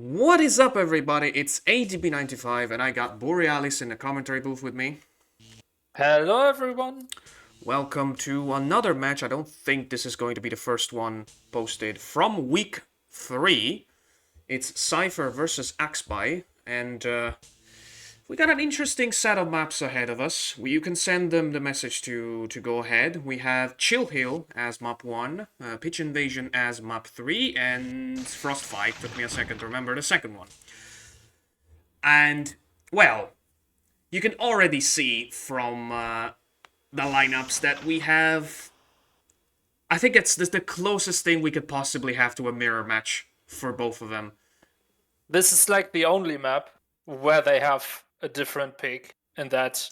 What is up, everybody? It's AxBy94 and I got Borealis in the commentary booth with me. Hello everyone! Welcome to another match. I don't think this is going to be the first one posted from week 3. It's Seifer versus AxBy, and we got an interesting set of maps ahead of us. You can send them the message to go ahead. We have Chill Hill as map 1, Pitch Invasion as map 3, and Frostfight. Took me a second to remember the second one. And, well, you can already see from the lineups that we have... I think it's the closest thing we could possibly have to a mirror match for both of them. This is like the only map where they have a different pick in that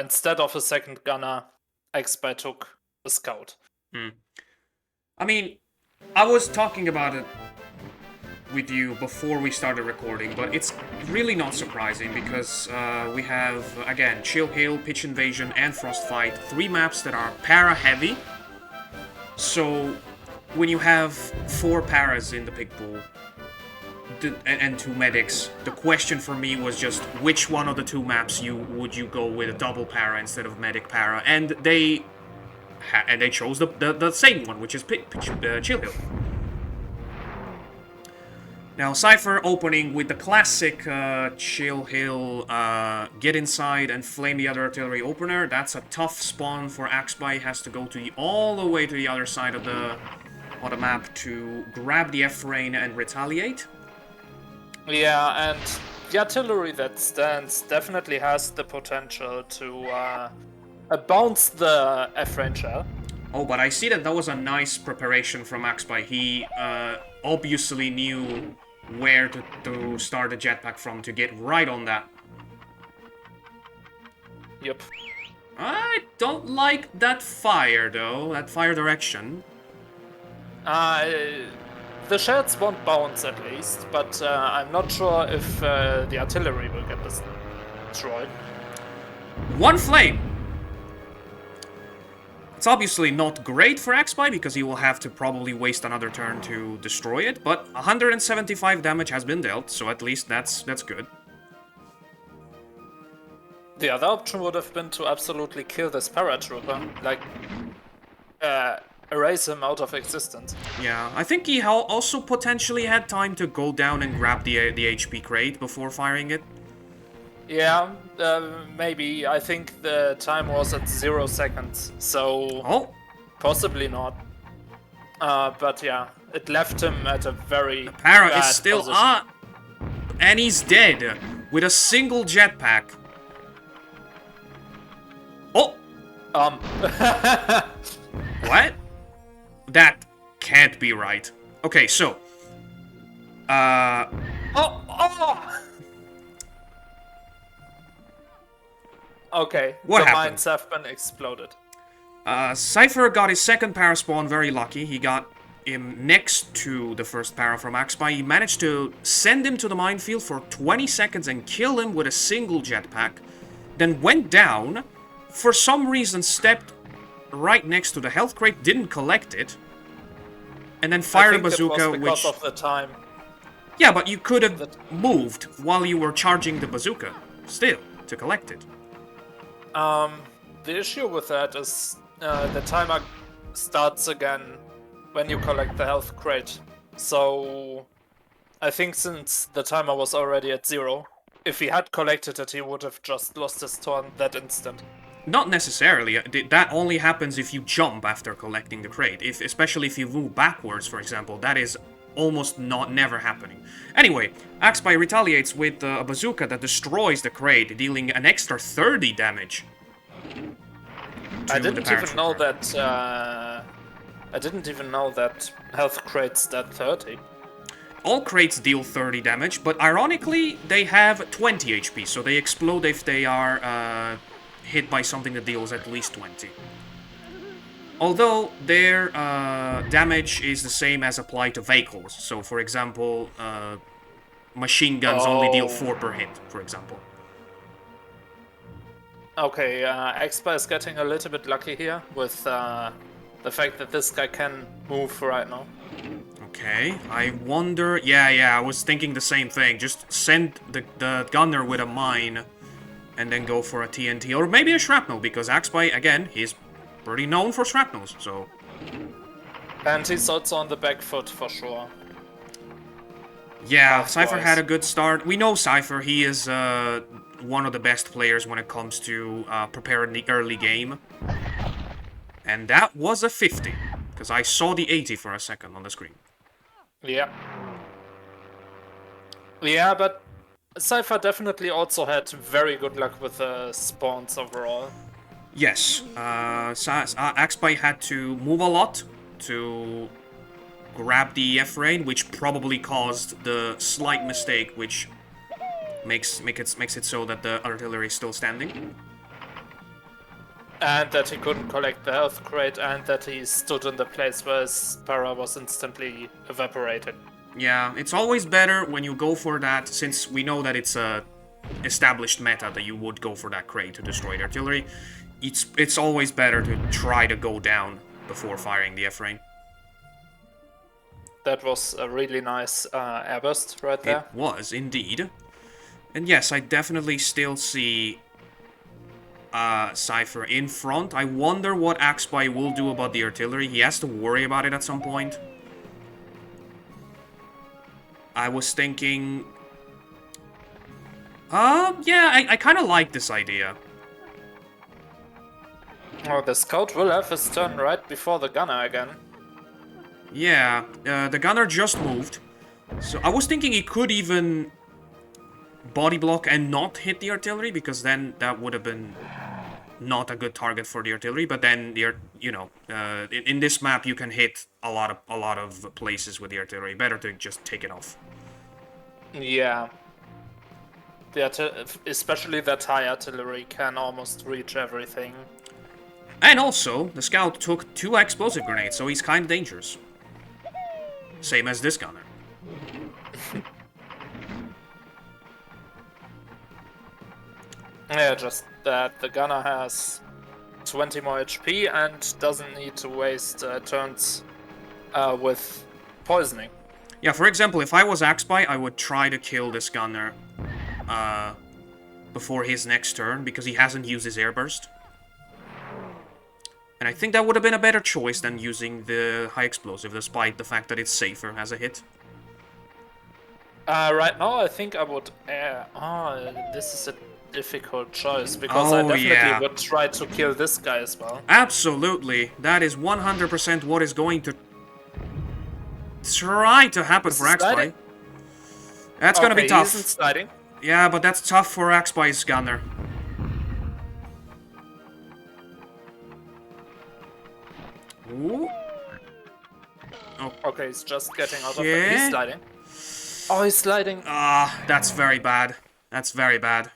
instead of a second gunner, AxBy took a scout. I mean, I was talking about it with you before we started recording, but it's really not surprising because we have, again, Chill Hill, Pitch Invasion, and Frostfight, 3 maps that are para-heavy. So, when you have 4 paras in the pick pool, and 2 medics, the question for me was just which one of the 2 maps would you go with a double para instead of medic para, and they chose the same one, which is Chill Hill. Now, Seifer opening with the classic Chill Hill, get inside and flame the other artillery opener. That's a tough spawn for AxBy. Has to go all the way to the other side of the map to grab the F-Rain and retaliate. Yeah, and the artillery that stands definitely has the potential to bounce the F-Ranger. Oh, but I see that was a nice preparation from AxBy. He obviously knew where to start the jetpack from to get right on that. Yep. I don't like that fire, though. That fire direction. The shells won't bounce at least, but I'm not sure if the artillery will get destroyed. 1 flame! It's obviously not great for AxBy because he will have to probably waste another turn to destroy it, but 175 damage has been dealt, so at least that's good. The other option would have been to absolutely kill this paratrooper, like erase him out of existence. Yeah, I think he also potentially had time to go down and grab the HP crate before firing it. Yeah, maybe. I think the time was at 0 seconds, so possibly not. But yeah, it left him at a very The para bad is still position. up, and he's dead with a single jetpack. Oh! What? That can't be right. Okay, so... Okay, What the happened? mines have been exploded. Seifer got his second para spawn very lucky. He got him next to the first para from AxBy. He managed to send him to the minefield for 20 seconds and kill him with a single jetpack. Then went down, for some reason stepped right next to the health crate, didn't collect it, and then fired a bazooka, it was because of the time. Yeah, but you could have moved while you were charging the bazooka, still, to collect it. The issue with that is the timer starts again when you collect the health crate. So I think since the timer was already at 0, if he had collected it, he would have just lost his turn that instant. Not necessarily. That only happens if you jump after collecting the crate. Especially if you move backwards, for example. That is almost never happening. Anyway, AxBy retaliates with a bazooka that destroys the crate, dealing an extra 30 damage. I didn't even know that. I didn't even know that health crates dead 30. All crates deal 30 damage, but ironically, they have 20 HP, so they explode if they are hit by something that deals at least 20. Although their damage is the same as applied to vehicles. So, for example, machine guns only deal 4 per hit, for example. Okay, AxBy is getting a little bit lucky here with the fact that this guy can move right now. Okay, I wonder... Yeah, I was thinking the same thing. Just send the gunner with a mine and then go for a TNT. Or maybe a shrapnel, because AxBy, again, he's pretty known for shrapnels, so... And he's also on the back foot for sure. Yeah, Seifer had a good start. We know Seifer, he is one of the best players when it comes to preparing the early game. And that was a 50, because I saw the 80 for a second on the screen. Yeah. Yeah, but Seifer definitely also had very good luck with the spawns overall. Yes, AxBy had to move a lot to grab the F-Rain, which probably caused the slight mistake, which makes it so that the artillery is still standing. And that he couldn't collect the health crate, and that he stood in the place where his para was instantly evaporated. Yeah, it's always better when you go for that, since we know that it's a established meta that you would go for that crate to destroy the artillery. It's always better to try to go down before firing the F-Rain. That was a really nice airburst right there. It was, indeed. And yes, I definitely still see Seifer in front. I wonder what AxBy will do about the artillery. He has to worry about it at some point. I was thinking... yeah, I kind of like this idea. Oh, the scout will have his turn right before the gunner again. Yeah, the gunner just moved. So I was thinking he could even body block and not hit the artillery, because then that would have been not a good target for the artillery. But then, in this map you can hit a lot of places with the artillery. Better to just take it off. Yeah. Especially that high artillery can almost reach everything. And also, the scout took 2 explosive grenades, so he's kind of dangerous. Same as this gunner. Yeah, just that the gunner has 20 more HP and doesn't need to waste turns with poisoning. Yeah, for example, if I was AxBy, I would try to kill this gunner before his next turn, because he hasn't used his airburst. And I think that would have been a better choice than using the high explosive, despite the fact that it's safer as a hit. Right now, I think I would... this is a difficult choice, because I definitely would try to kill this guy as well. Absolutely. That is 100% what is going to try to happen for AxBy. That's gonna be tough. He isn't sliding. Yeah, but that's tough for AxBy's gunner. Ooh. Oh. Okay, he's just getting out of it. He's sliding. Oh, he's sliding. That's very bad. That's very bad.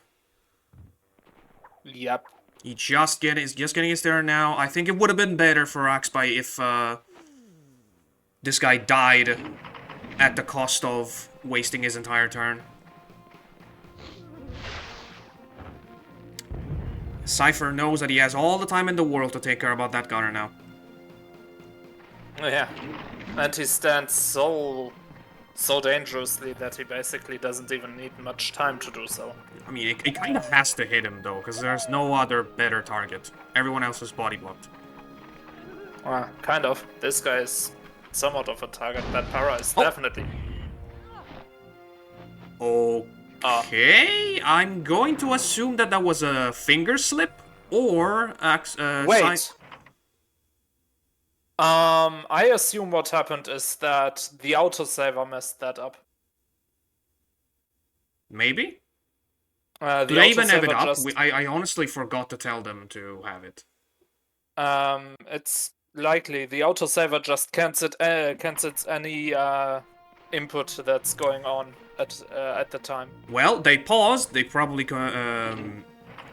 Yep. He's just getting his turn now. I think it would have been better for AxBy if this guy died at the cost of wasting his entire turn. Seifer knows that he has all the time in the world to take care about that gunner now. Yeah, and he stands so dangerously that he basically doesn't even need much time to do so. I mean, it kind of has to hit him, though, because there's no other better target. Everyone else is body blocked. Kind of. This guy is somewhat of a target. That para is definitely... Okay, I'm going to assume that that was a finger slip, or... Wait! I assume what happened is that the autosaver messed that up. Maybe? Do they even have it up? I honestly forgot to tell them to have it. It's likely. The autosaver just cancels any input that's going on at the time. Well, they paused. They probably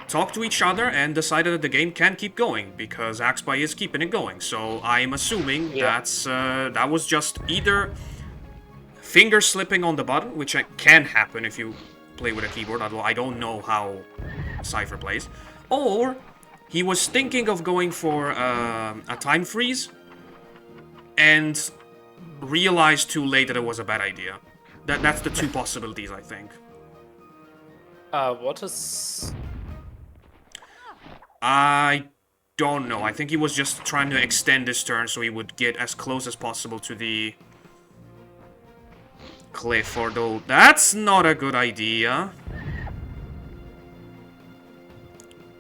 talked to each other and decided that the game can keep going, because AxBy is keeping it going. So I'm assuming that was just either finger slipping on the button, which can happen if you play with a keyboard, although I don't know how Seifer plays, or he was thinking of going for a time freeze and realized too late that it was a bad idea. That's the two possibilities, I think. What is... I don't know. I think he was just trying to extend his turn so he would get as close as possible to the cliff, although that's not a good idea.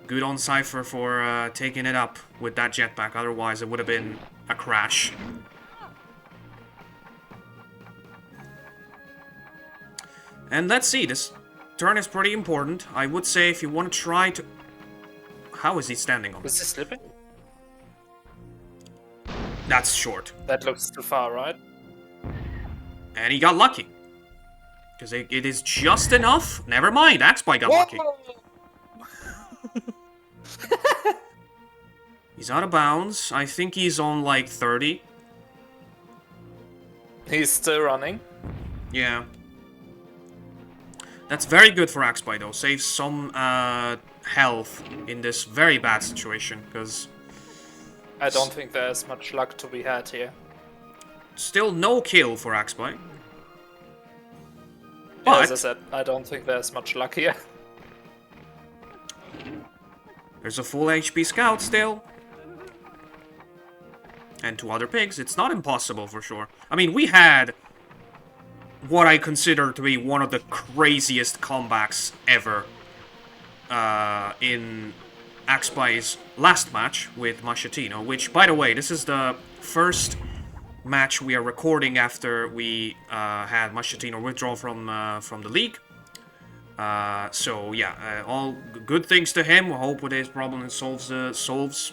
Good on Seifer for taking it up with that jetpack, otherwise it would have been a crash. And let's see, this turn is pretty important. I would say if you want to try to... How is he standing on? Is he slipping? That's short. That looks too far, right? And he got lucky. Because it is just enough. Never mind, AxBy got lucky. He's out of bounds. I think he's on like 30. He's still running. Yeah. That's very good for AxBy though. Saves some health in this very bad situation, because... I don't think there's much luck to be had here. Still no kill for AxBy. Yeah, as I said, I don't think there's much luck here. There's a full HP scout still. And 2 other pigs. It's not impossible for sure. I mean, we had what I consider to be one of the craziest comebacks ever in AxBy's last match with Machetino, which, by the way, this is the first match we are recording after we had Machetino withdraw from the league. So yeah, all good things to him. We hope with his problem it solves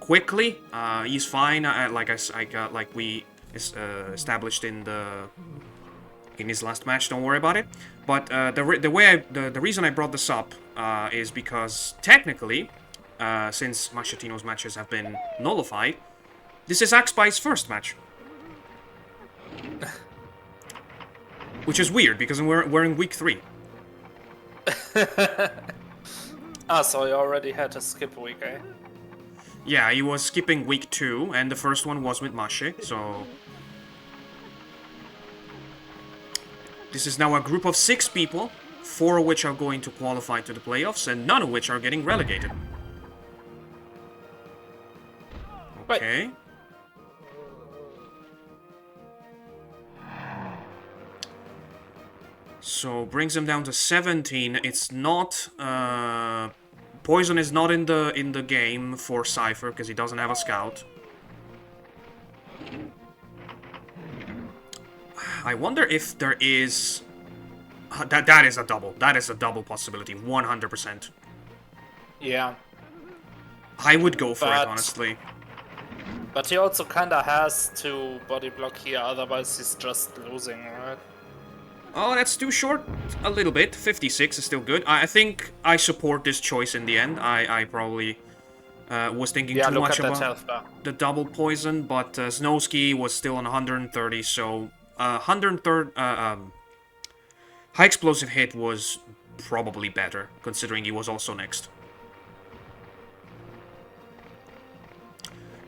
quickly. He's fine. Like we established in his last match. Don't worry about it. But the reason I brought this up is because technically, since Machetino's matches have been nullified, this is AxBy's first match. Which is weird, because we're in week 3. So he already had to skip a week, eh? Yeah, he was skipping week 2, and the first one was with Mashe, so... This is now a group of 6 people, 4 of which are going to qualify to the playoffs, and none of which are getting relegated. Okay. Right. So, brings him down to 17. It's not... Poison is not in the game for Seifer, because he doesn't have a scout. I wonder if there is... That is a double. That is a double possibility, 100%. Yeah. I would go for it, honestly. But he also kinda has to body block here, otherwise he's just losing, right? Oh, that's too short. A little bit. 56 is still good. I think I support this choice in the end. I probably was thinking too much about the double poison, but Snowski was still on 130, so 130... high explosive hit was probably better, considering he was also next.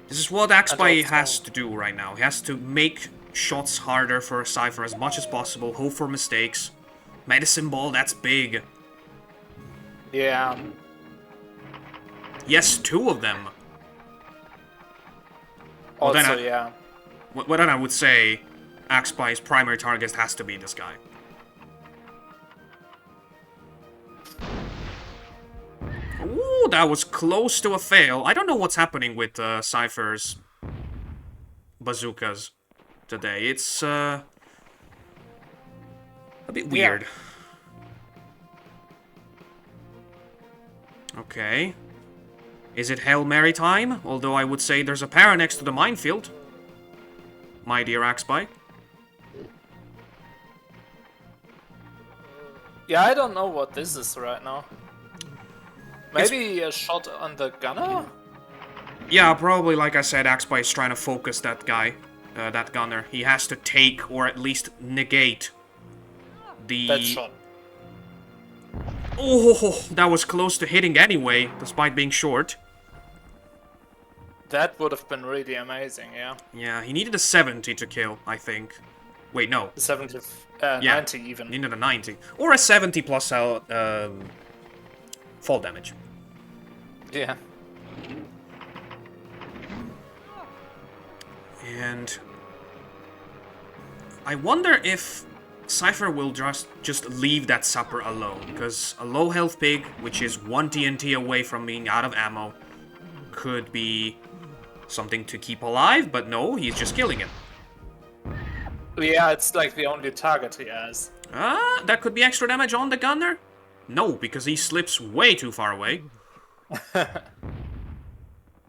This is what AxBy has to do right now. He has to make shots harder for Seifer as much as possible, hope for mistakes. Medicine Ball, that's big. Yeah. Yes, 2 of them. Also, well, yeah. Well, then I would say AxBy's primary target has to be this guy. Ooh, that was close to a fail. I don't know what's happening with Seifer's bazookas today. It's a bit weird. Yeah. Okay. Is it Hail Mary time? Although I would say there's a para next to the minefield. My dear AxBy. Yeah, I don't know what this is right now. Maybe a shot on the gunner? Yeah, probably, like I said, AxBy is trying to focus that guy, that gunner. He has to take, or at least negate, that shot. Oh, that was close to hitting anyway, despite being short. That would have been really amazing, yeah. Yeah, he needed a 70 to kill, I think. Wait, no. 70, Yeah, 90 even. Needed a 90. Or a 70 plus fall damage. Yeah. And I wonder if Seifer will just leave that Supper alone, because a low health pig, which is 1 TNT away from being out of ammo, could be something to keep alive, but no, he's just killing him. Yeah, it's like the only target he has. That could be extra damage on the gunner? No, because he slips way too far away.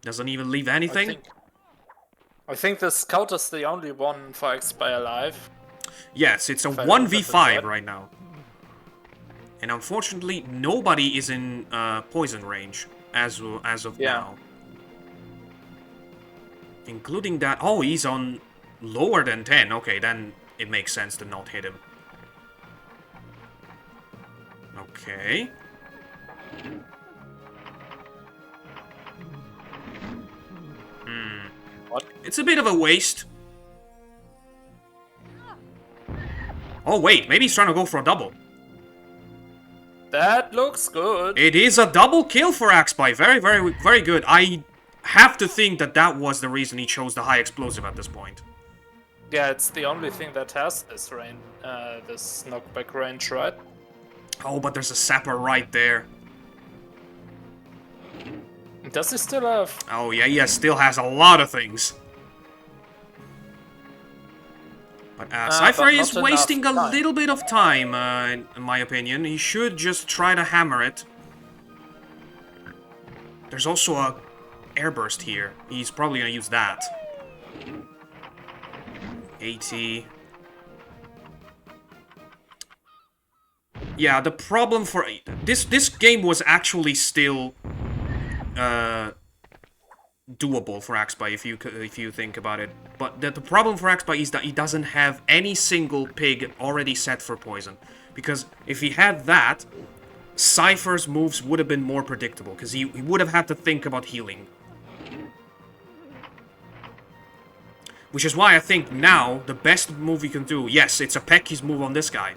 Doesn't even leave anything. I think the scout is the only one for AxBy alive. Yes, it's a 1v5 right now. And unfortunately, nobody is in poison range as of now. Including that... Oh, he's on lower than 10. Okay, then it makes sense to not hit him. Okay. What? It's a bit of a waste. Oh, wait. Maybe he's trying to go for a double. That looks good. It is a double kill for AxBy. Very, very, very good. I have to think that that was the reason he chose the high explosive at this point. Yeah, it's the only thing that has this range, this knockback range, right? Oh, but there's a sapper right there. Does he still have... Oh, yeah, he still has a lot of things. But Seifer is wasting a little bit of time, in my opinion. He should just try to hammer it. There's also a airburst here. He's probably gonna use that. 80. Yeah, the problem for... This game was actually still... doable for AxBy if you think about it. But the problem for AxBy is that he doesn't have any single pig already set for poison. Because if he had that, Seifer's moves would have been more predictable, because he would have had to think about healing. Which is why I think now, the best move you can do, yes, it's a Pecky's move on this guy.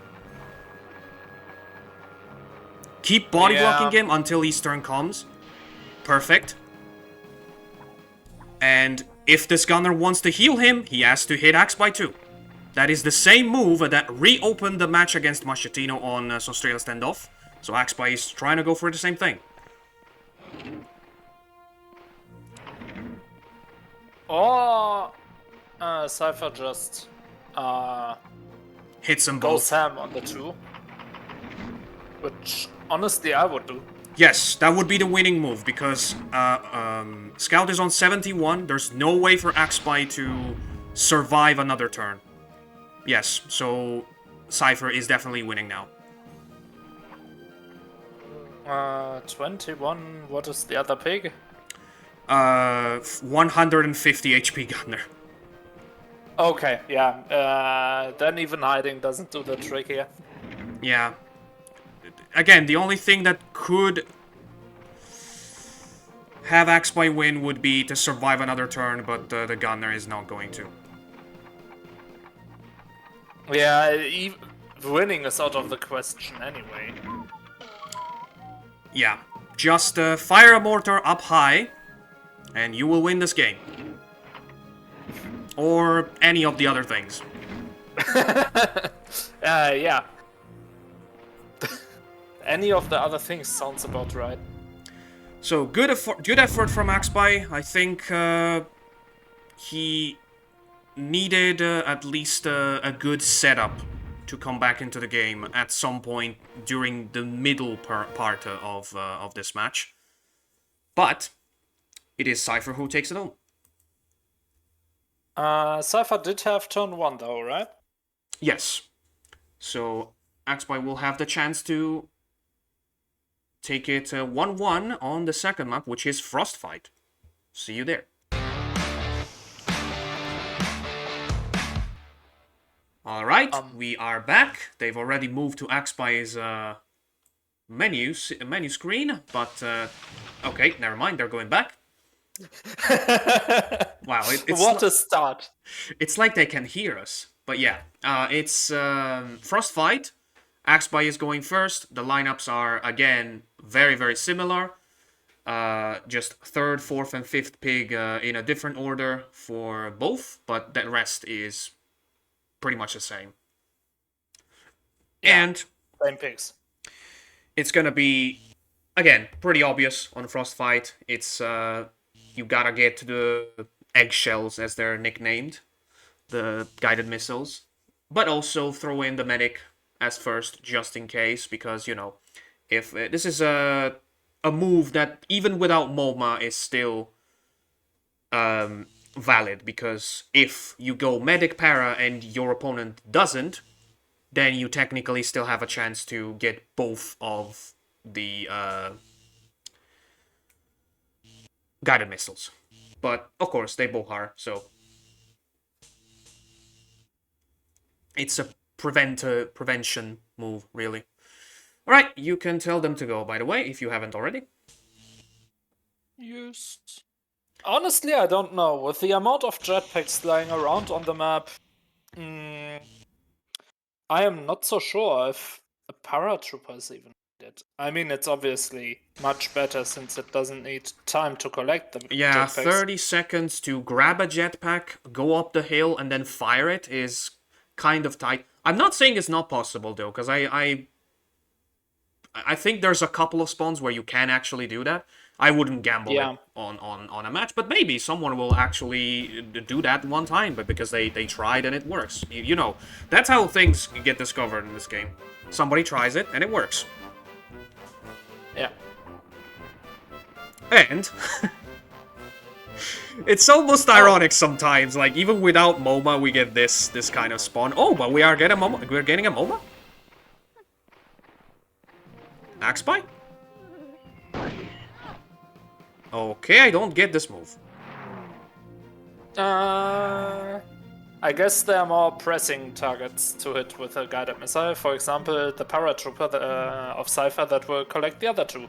Keep body blocking him until his turn comes. Perfect. And if this gunner wants to heal him, he has to hit AxBy too. That is the same move that reopened the match against Machetino on Australia Standoff. So AxBy is trying to go for the same thing. Or Seifer just hits them goes both. ham on the two. Which, honestly, I would do. Yes, that would be the winning move, because Scout is on 71. There's no way for AxBy to survive another turn. Yes, so Seifer is definitely winning now. 21, what is the other pig? 150 HP gunner. Okay, yeah. Then even hiding doesn't do the trick here. Yeah. Again, the only thing that could have AxBy win would be to survive another turn, but the gunner is not going to. Yeah, winning is out of the question anyway. Yeah, just fire a mortar up high, and you will win this game. Or any of the other things. Yeah. Any of the other things sounds about right. So, good effort from AxBy. I think he needed at least a good setup to come back into the game at some point during the middle part of this match. But it is Seifer who takes it on. Seifer did have turn 1 though, right? Yes. So AxBy will have the chance to take it 1-1 on the second map, which is Frostfight. See you there. Alright, we are back. They've already moved to AxBy's menu screen, but okay, never mind, they're going back. Wow, What a start. it's like they can hear us. But yeah, it's Frostfight. AxBy is going first. The lineups are, again, very, very similar. Just third, fourth, and fifth pig in a different order for both, but the rest is pretty much the same. Yeah, And same pigs. it's gonna be, again, pretty obvious on Frostfight. It's you gotta get to the eggshells, as they're nicknamed, the guided missiles, but also throw in the medic as first, just in case, because, you know, if this is a move that even without MoMA is still valid, because if you go medic para and your opponent doesn't, then you technically still have a chance to get both of the guided missiles. But of course they both are, so it's a prevention move, really. Alright, you can tell them to go, by the way, if you haven't already. Yes. Honestly, I don't know. With the amount of jetpacks lying around on the map, I am not so sure if a paratrooper is even needed. I mean, it's obviously much better since it doesn't need time to collect the Yeah, jetpacks. 30 seconds to grab a jetpack, go up the hill, and then fire it is kind of tight. I'm not saying it's not possible, though, because I think there's a couple of spawns where you can actually do that. I wouldn't gamble it on a match, but maybe someone will actually do that one time, but because they tried and it works. You know, that's how things get discovered in this game. Somebody tries it and it works. Yeah. And it's almost ironic sometimes. Like, even without MoMA, we get this kind of spawn. Oh, but we are getting a MoMA. We're getting a MoMA. AxBy? Okay, I don't get this move. I guess there are more pressing targets to hit with a guided missile. For example, the paratrooper of Seifer that will collect the other two.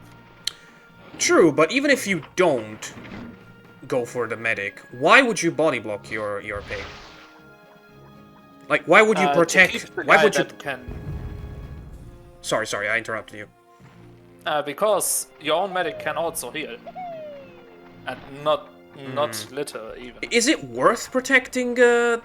True, but even if you don't go for the medic, why would you body block your pig? Like, why would you protect? Why would you? Sorry, I interrupted you. Because your own medic can also heal, and not little even. Is it worth protecting the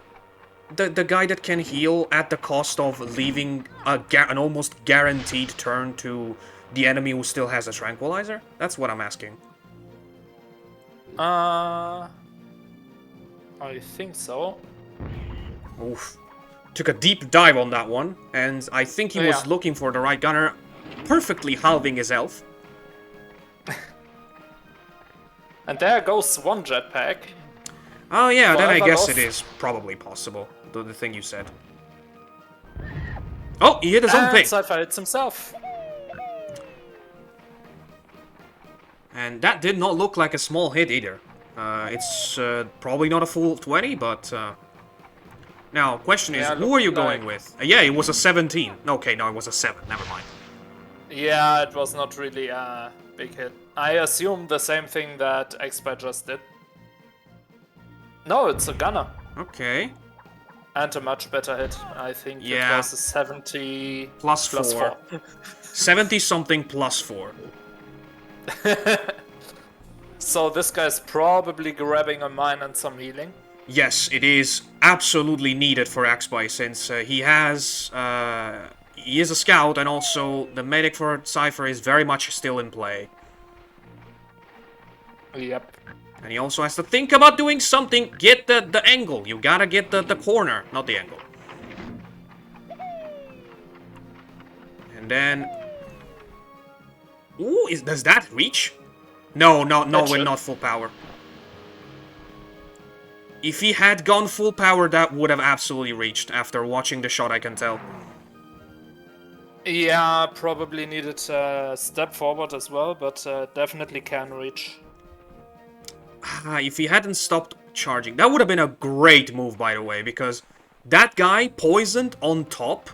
guy that can heal at the cost of leaving an almost guaranteed turn to the enemy who still has a tranquilizer? That's what I'm asking. I think so. Oof. Took a deep dive on that one, and I think he was looking for the right gunner, perfectly halving his health. And there goes one jetpack. Oh yeah, then I guess it is probably possible, the thing you said. Oh, he hit his own pig! Seifer hits himself. And that did not look like a small hit either. It's probably not a full 20, but... Now, question is, who are you going with? Yeah, it was a 17. Okay, no, it was a 7. Never mind. Yeah, it was not really a big hit. I assume the same thing that AxBy just did. No, it's a gunner. Okay. And a much better hit. I think it was a 70... Plus 4. 70-something plus 4. So this guy's probably grabbing a mine and some healing. Yes, it is absolutely needed for AxBy, since he has... he is a scout, and also the medic for Seifer is very much still in play. Yep. And he also has to think about doing something. Get the angle. You gotta get the corner, not the angle. And then... Ooh, does that reach? No, with not full power. If he had gone full power, that would have absolutely reached. After watching the shot, I can tell. Yeah, probably needed a step forward as well, but definitely can reach. If he hadn't stopped charging, that would have been a great move, by the way, because that guy, poisoned on top,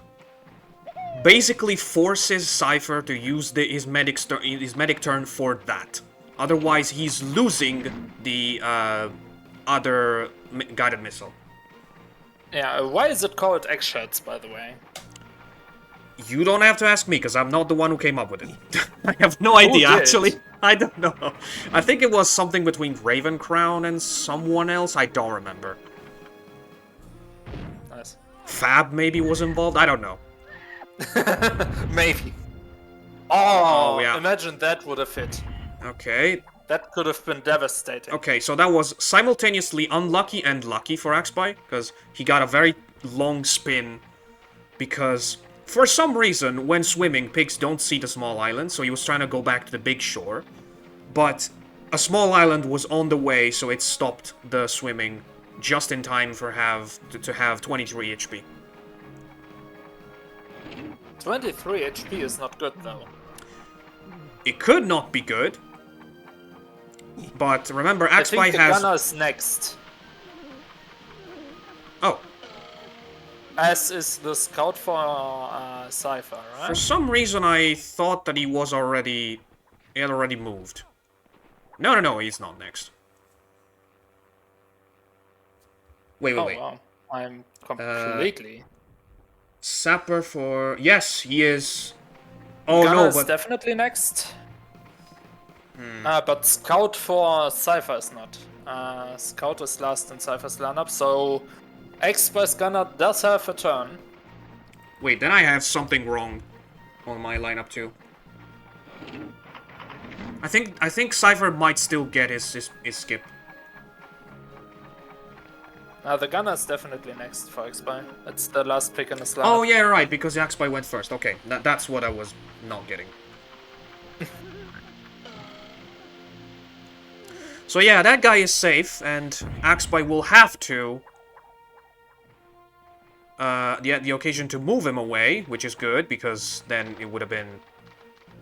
basically forces Seifer to use his medic turn for that. Otherwise, he's losing the other guided missile. Yeah, why is it called eggshells, by the way? You don't have to ask me, because I'm not the one who came up with it. I have no idea, actually. I don't know. I think it was something between Raven Crown and someone else. I don't remember. Nice. Fab maybe was involved? I don't know. Maybe. Oh, yeah. Imagine that would have hit. Okay. That could have been devastating. Okay, so that was simultaneously unlucky and lucky for AxBy, because he got a very long spin, because for some reason, when swimming, pigs don't see the small island, so he was trying to go back to the big shore, but a small island was on the way, so it stopped the swimming just in time for to have 23 HP. 23 HP is not good, though. It could not be good, but remember, AxBy has... I think the gunner's next. Oh. As is the scout for Seifer, right? For some reason, I thought that he was already... He had already moved. No, he's not next. Wait. Wow. I'm completely... Sapper for... Yes, he is... Oh, Gunner no, but... definitely next. But Scout for Seifer is not. Scout is last in Seifer's lineup, so AxBy's Gunner does have a turn. Wait, then I have something wrong on my lineup too. I think Seifer might still get his skip. The Gunner is definitely next for AxBy. It's the last pick in his lineup. Oh yeah, right, because AxBy went first. Okay, that's what I was not getting. So yeah, that guy is safe, and AxBy will have to... the occasion to move him away, which is good, because then it would have been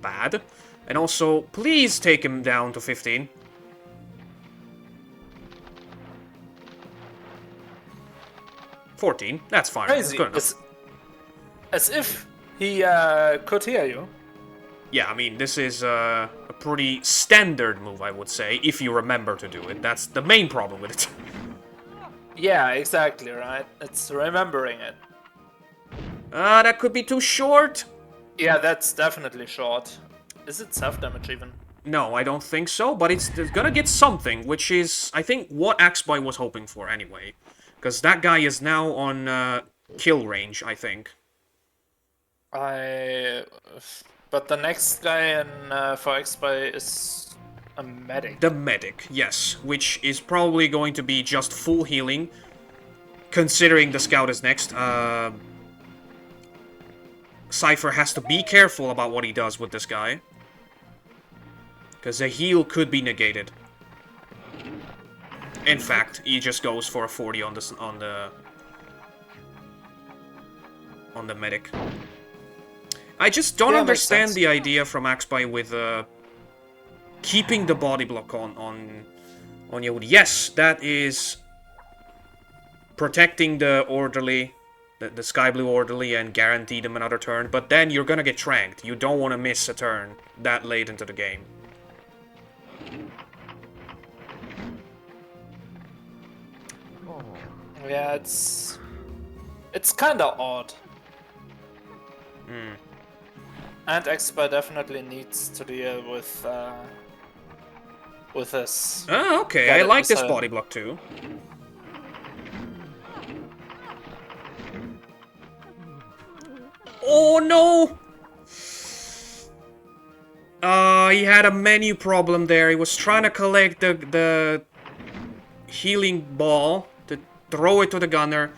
bad. And also, please take him down to 15. $14. That's fine. Crazy. That's good enough. As if he could hear you. Yeah, I mean, this is a pretty standard move, I would say, if you remember to do it. That's the main problem with it. Yeah, exactly, right? It's remembering it. That could be too short. Yeah, that's definitely short. Is it self-damage even? No, I don't think so, but it's gonna get something, which is, I think, what AxBy was hoping for anyway. Because that guy is now on kill range, I think. But the next guy in for AxBy is a medic. The medic, yes, which is probably going to be just full healing, considering the scout is next. Seifer has to be careful about what he does with this guy, because a heal could be negated. In fact, he just goes for a 40 on the medic. I just don't understand the idea from AxBy with keeping the body block on Yehudi. Yes, that is protecting the orderly, the Sky Blue orderly, and guarantee them another turn, but then you're gonna get tranked. You don't want to miss a turn that late into the game. Yeah, it's kinda odd. And AxBy definitely needs to deal with this. Oh, okay, I like this body block too. Oh no! He had a menu problem there. He was trying to collect the healing ball to throw it to the gunner.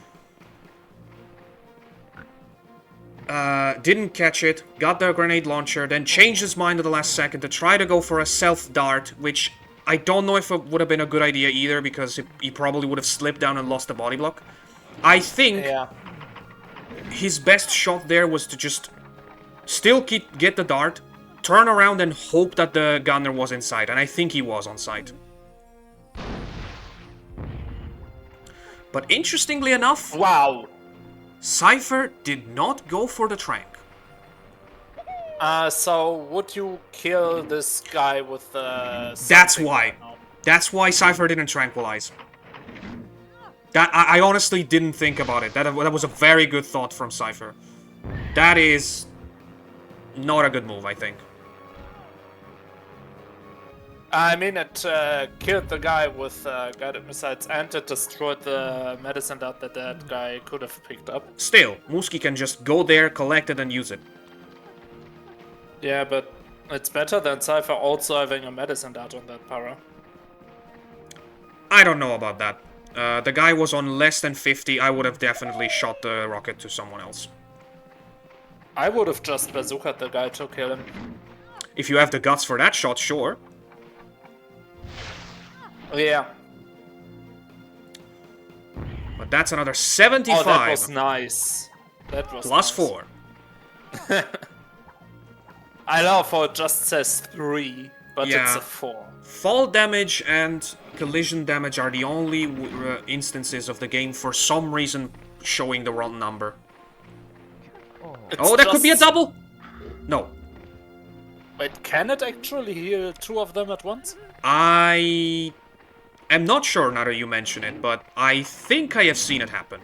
Didn't catch it, got the grenade launcher, then changed his mind at the last second to try to go for a self-dart, which I don't know if it would have been a good idea either, because he probably would have slipped down and lost the body block. I think his best shot there was to just still get the dart, turn around and hope that the gunner was inside, and I think he was on site. But interestingly enough... Wow! Seifer did not go for the trank. So would you kill this guy with the? That's why. That's why Seifer didn't tranquilize. That I honestly didn't think about it. That was a very good thought from Seifer. That is not a good move, I think. I mean, it killed the guy with guided missiles, and it destroyed the medicine dart that that guy could have picked up. Still, Muski can just go there, collect it, and use it. Yeah, but it's better than Seifer also having a medicine dart on that para. I don't know about that. The guy was on less than 50. I would have definitely shot the rocket to someone else. I would have just bazookaed the guy to kill him. If you have the guts for that shot, sure. Yeah. But that's another 75. Oh, that was nice. That was plus nice. 4. I love how it just says 3, but Yeah. it's a 4. Fall damage and collision damage are the only instances of the game for some reason showing the wrong number. It's That could be a double? No. Wait, can it actually heal 2 of them at once? I am not sure now that you mention it, but I think I have seen it happen.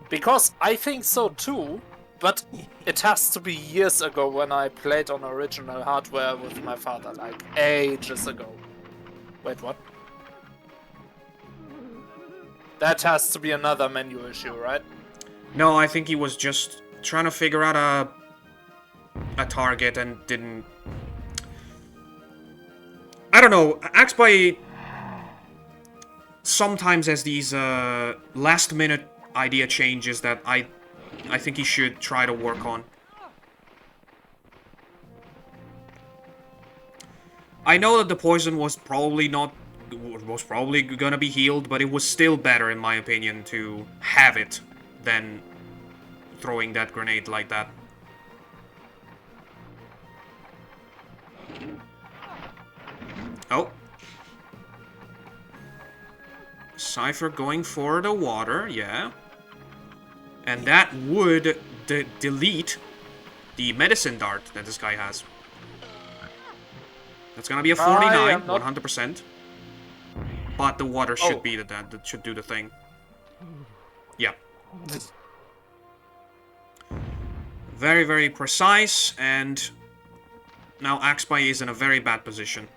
Because I think so too, but it has to be years ago when I played on original hardware with my father, like ages ago. Wait, what? That has to be another menu issue, right? No, I think he was just trying to figure out a target and didn't... I don't know, AxBy sometimes has these last-minute idea changes that I think he should try to work on. I know that the poison was probably gonna be healed, but it was still better, in my opinion, to have it than throwing that grenade like that. Oh. Seifer going for the water, yeah. And that would delete the medicine dart that this guy has. That's gonna be a 49, 100%. But the water should be that should do the thing. Yeah. Very, very precise, and now AxBy is in a very bad position.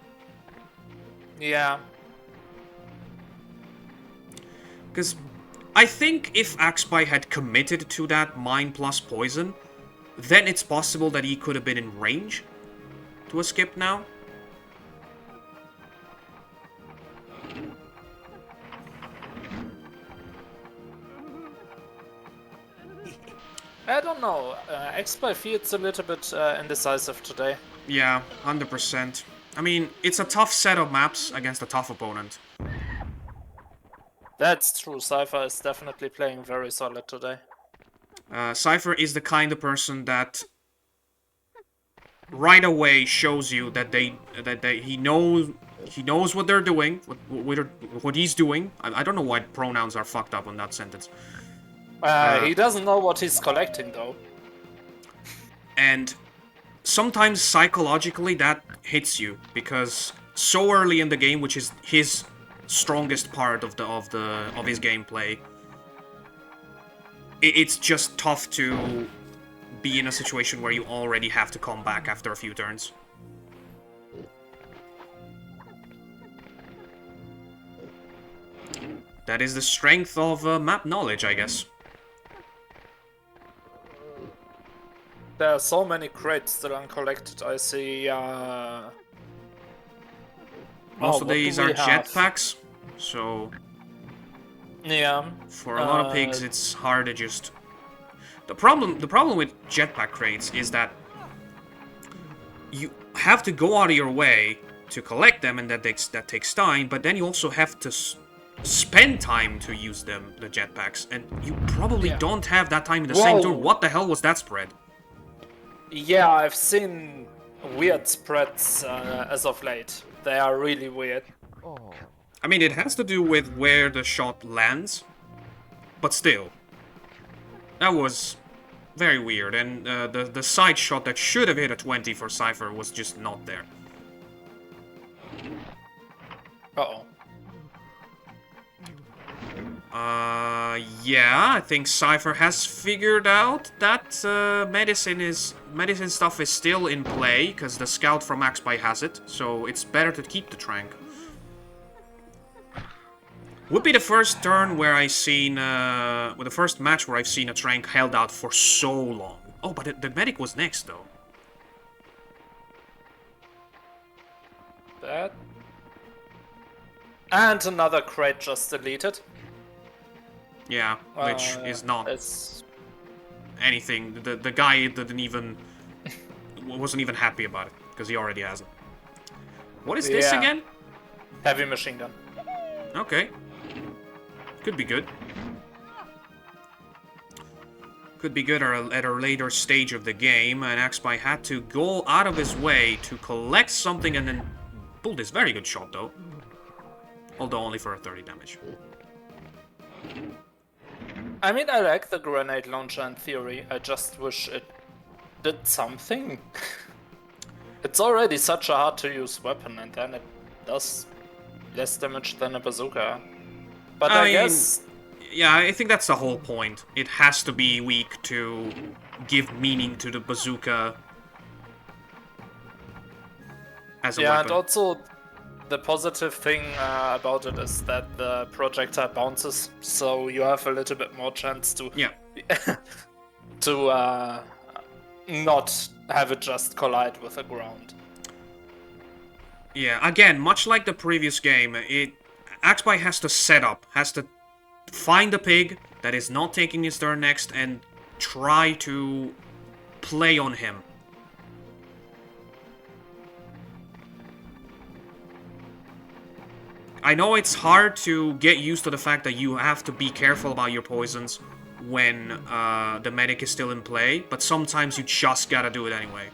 Yeah. Because I think if AxBy had committed to that mine plus poison, then it's possible that he could have been in range to a skip now. I don't know. AxBy feels a little bit indecisive today. Yeah, 100%. I mean, it's a tough set of maps against a tough opponent. That's true. Seifer is definitely playing very solid today. Seifer is the kind of person that right away shows you that he knows what they're doing, what he's doing. I don't know why pronouns are fucked up on that sentence. He doesn't know what he's collecting though. And sometimes psychologically that hits you because so early in the game, which is his strongest part of his gameplay, it's just tough to be in a situation where you already have to come back after a few turns. That is the strength of map knowledge, I guess. There are so many crates still uncollected. I see. Most of these are jetpacks, so yeah. For a lot of pigs, it's hard to just. The problem with jetpack crates is that you have to go out of your way to collect them, and that takes time. But then you also have to spend time to use them, the jetpacks, and you probably don't have that time in the same turn. What the hell was that spread? Yeah, I've seen weird spreads as of late. They are really weird. I mean, it has to do with where the shot lands, but still, that was Very weird, and the side shot that should have hit a 20 for Seifer was just not there. Uh-oh. Yeah, I think Seifer has figured out that medicine stuff is still in play, because the scout from AxBy has it, so it's better to keep the trank. Would be the first turn where I seen, the first match where I've seen a trank held out for so long. Oh, but the medic was next, though. That. And another crate just deleted. Yeah, which is not it's... anything. The guy didn't even... wasn't even happy about it, because he already has it. What is this again? Heavy machine gun. Okay. Could be good. Could be good at a later stage of the game, and AxBy had to go out of his way to collect something and then pull this very good shot, though. Although only for a 30 damage. I mean, I like the grenade launcher in theory, I just wish it did something. It's already such a hard to use weapon, and then it does less damage than a bazooka. But I guess... Yeah, I think that's the whole point. It has to be weak to give meaning to the bazooka as a weapon. And also the positive thing about it is that the projectile bounces, so you have a little bit more chance to to not have it just collide with the ground. Yeah, again, much like the previous game, AxBy has to set up, has to find a pig that is not taking his turn next and try to play on him. I know it's hard to get used to the fact that you have to be careful about your poisons when the medic is still in play, but sometimes you just gotta do it anyway.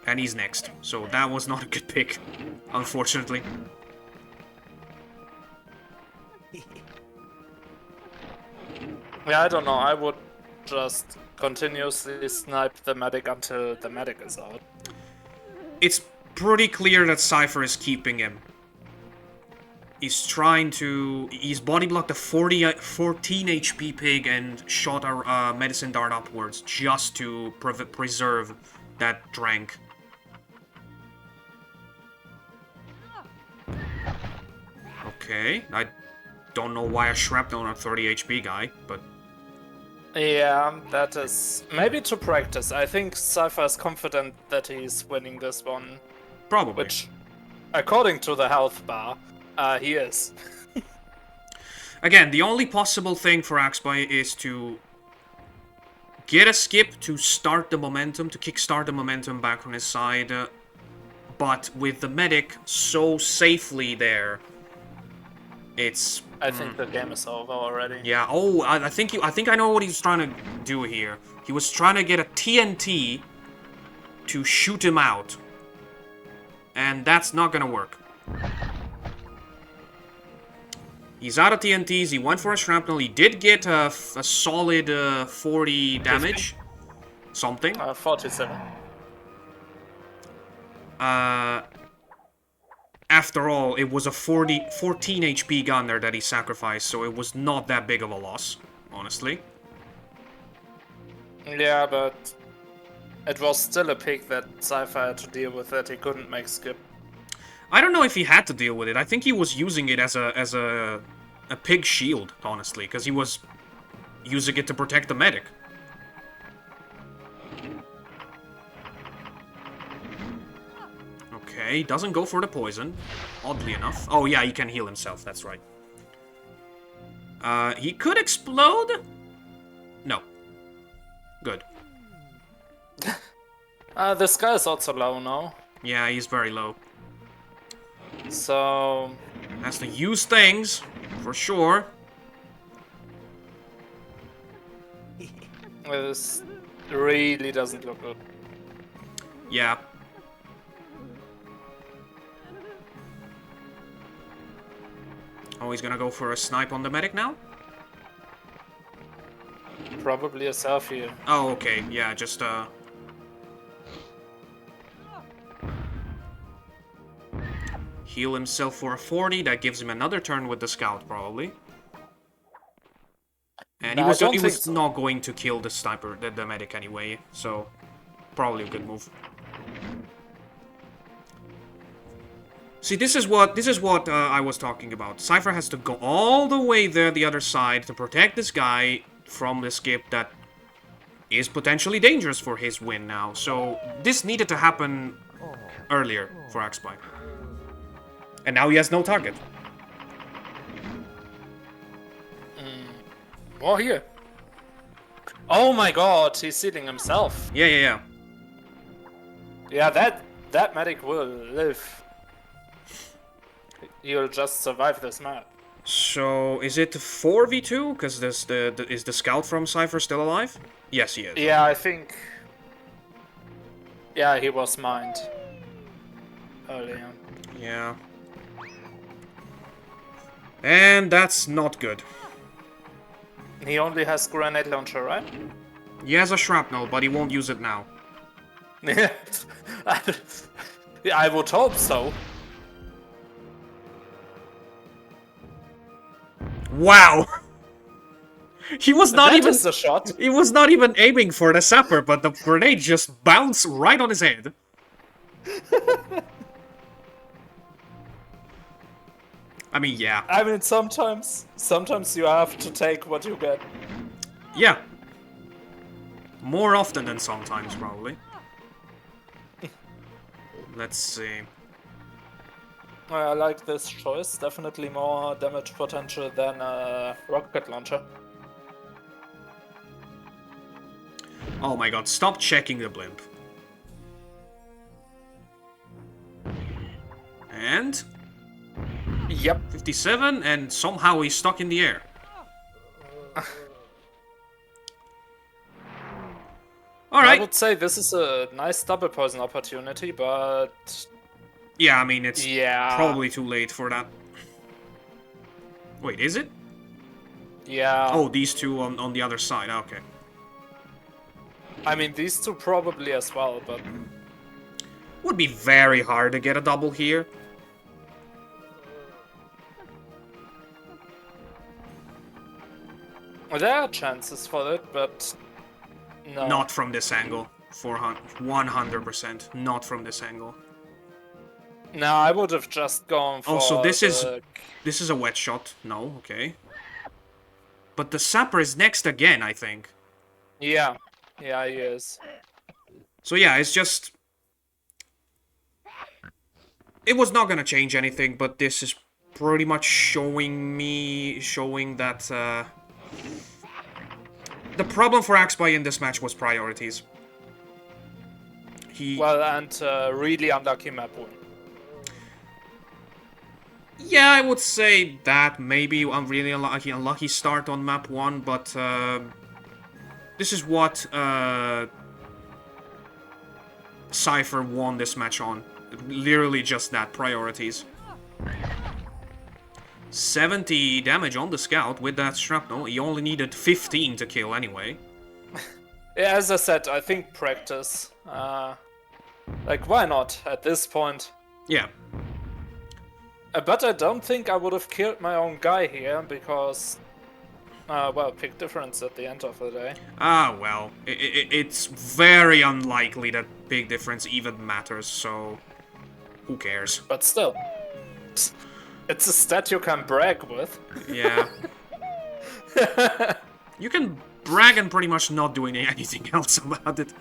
And he's next, so that was not a good pick, unfortunately. Yeah, I don't know, I would just continuously snipe the medic until the medic is out. It's pretty clear that Seifer is keeping him. He's trying to... He's body blocked a 14 HP pig and shot a medicine dart upwards just to preserve that drank. Okay, I don't know why a shrapnel on a 30 HP guy, but... Yeah, that is... maybe to practice. I think Seifer is confident that he's winning this one. Probably. Which, according to the health bar, he is. Again, the only possible thing for AxBy is to get a skip to start the momentum, to kickstart the momentum back on his side, but with the medic so safely there, it's... I think the game is over already. Yeah, oh, I think I know what he's trying to do here. He was trying to get a TNT to shoot him out. And that's not gonna work. He's out of TNTs, he went for a shrapnel, he did get a solid 40 damage. 50? Something. 47. After all, it was a 14 HP gunner that he sacrificed, so it was not that big of a loss, honestly. Yeah, but it was still a pick that Seifer had to deal with that he couldn't make skip. I don't know if he had to deal with it. I think he was using it as a pig shield, honestly, because he was using it to protect the medic. Okay, doesn't go for the poison, oddly enough. Oh yeah, he can heal himself, that's right. He could explode? No. Good. This guy is also low now. Yeah, he's very low. So... has to use things, for sure. this really doesn't look good. Yeah. Oh, he's gonna go for a snipe on the medic now? probably a selfie. Oh, okay. Yeah, just heal himself for a 40. That gives him another turn with the scout, probably. And Nah, I don't he think was so. not going to kill the sniper, the medic anyway. So probably a good move. See, this is what I was talking about. Seifer has to go all the way there, the other side, to protect this guy from the skip that is potentially dangerous for his win now. So this needed to happen earlier for AxBy. And now he has no target. Oh, here. Oh my god, he's sealing himself. Yeah. Yeah, that medic will live. He'll just survive this map. So is it 4v2? Because is the scout from Seifer still alive? Yes, he is. Yeah, I think... Yeah, he was mined earlier. Yeah. And that's not good. He only has grenade launcher, right? He has a shrapnel, but he won't use it now. Yeah, I would hope so. Wow! He was not That even is a shot. he was not even aiming for the sapper, but the grenade just bounced right on his head. I mean, yeah. I mean, sometimes you have to take what you get. Yeah. More often than sometimes, probably. Let's see. I like this choice. Definitely more damage potential than a rocket launcher. Oh my god, stop checking the blimp. And... Yep. 57, and somehow he's stuck in the air. I Alright. would say this is a nice double poison opportunity, but... Yeah, I mean, it's Yeah. probably too late for that. Wait, is it? Yeah. Oh, these two on the other side, okay. I mean, these two probably as well, but... Would be very hard to get a double here. There are chances for it, but... No. Not from this angle. 100%. Not from this angle. No, I would have just gone for Also, this the... is a wet shot. No, okay. But the sapper is next again, I think. Yeah. Yeah, he is. So yeah, it's just... It was not gonna change anything, but this is pretty much showing that... The problem for AxBy in this match was priorities. Well, and really unlucky map win. Yeah, I would say that. Maybe a really unlucky start on map 1, but this is what Seifer won this match on. Literally just that, priorities. 70 damage on the scout with that shrapnel. He only needed 15 to kill anyway. Yeah, as I said, I think practice. Like, why not at this point? Yeah. But I don't think I would have killed my own guy here, because... well, pick difference at the end of the day. Ah, well. It's very unlikely that big difference even matters, so... Who cares? But still. It's a stat you can brag with. Yeah. You can brag and pretty much not doing anything else about it.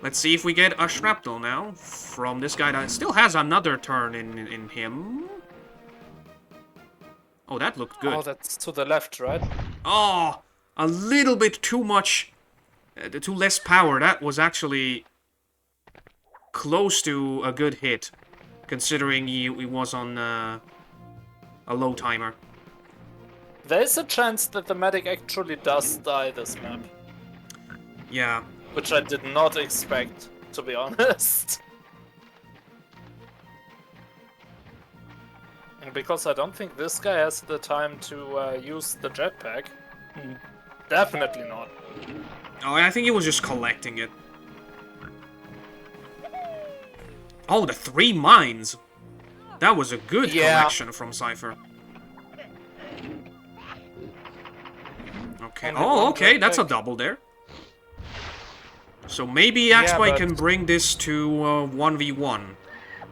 Let's see if we get a shrapnel now from this guy that still has another turn in him. Oh, that looked good. Oh, that's to the left, right? Oh, a little bit too much, too less power. That was actually close to a good hit, considering he was on a low timer. There's a chance that the medic actually does die this map. Yeah. Which I did not expect, to be honest. And because I don't think this guy has the time to use the jetpack. Definitely not. Oh, I think he was just collecting it. Oh, the 3 mines! That was a good collection from Seifer. Okay. Oh, okay, that's a double there. So maybe AxBy can bring this to 1v1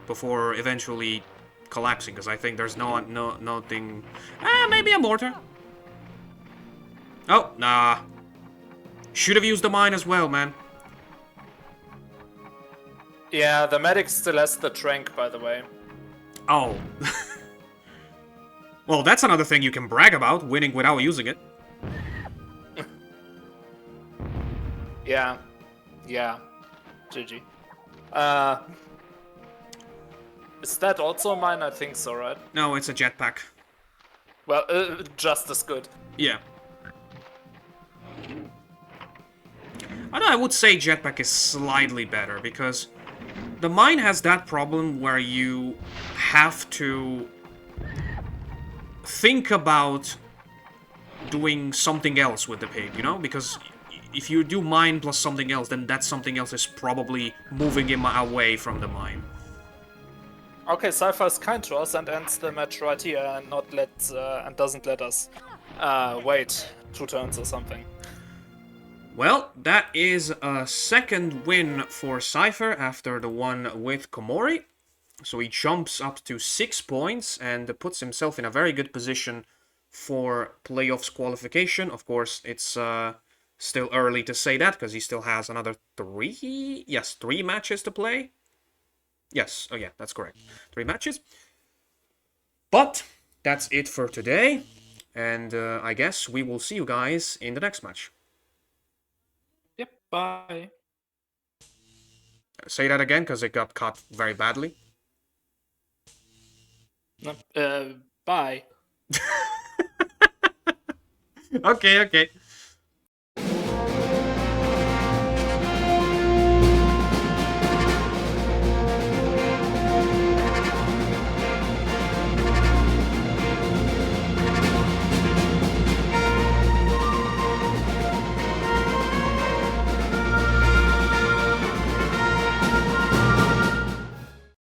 before eventually collapsing, because I think there's nothing... maybe a mortar. Oh, nah. Should have used the mine as well, man. Yeah, the medic still has the trank, by the way. Oh. Well, that's another thing you can brag about, winning without using it. Yeah. Yeah. GG. Is that also mine? I think so, right? No, it's a jetpack. Well, just as good. Yeah. I would say jetpack is slightly better, because the mine has that problem where you have to think about doing something else with the pig, you know? Because if you do mine plus something else, then that something else is probably moving him away from the mine. Okay, Seifer is kind to us and ends the match right here and and doesn't let us wait 2 turns or something. Well, that is a second win for Seifer after the one with Komori. So he jumps up to 6 points and puts himself in a very good position for playoffs qualification. Of course, it's still early to say that, because he still has another 3 matches to play. Yes, oh yeah, that's correct. 3 matches. But that's it for today, and I guess we will see you guys in the next match. Yep, bye. Say that again, because it got cut very badly. Bye. Okay.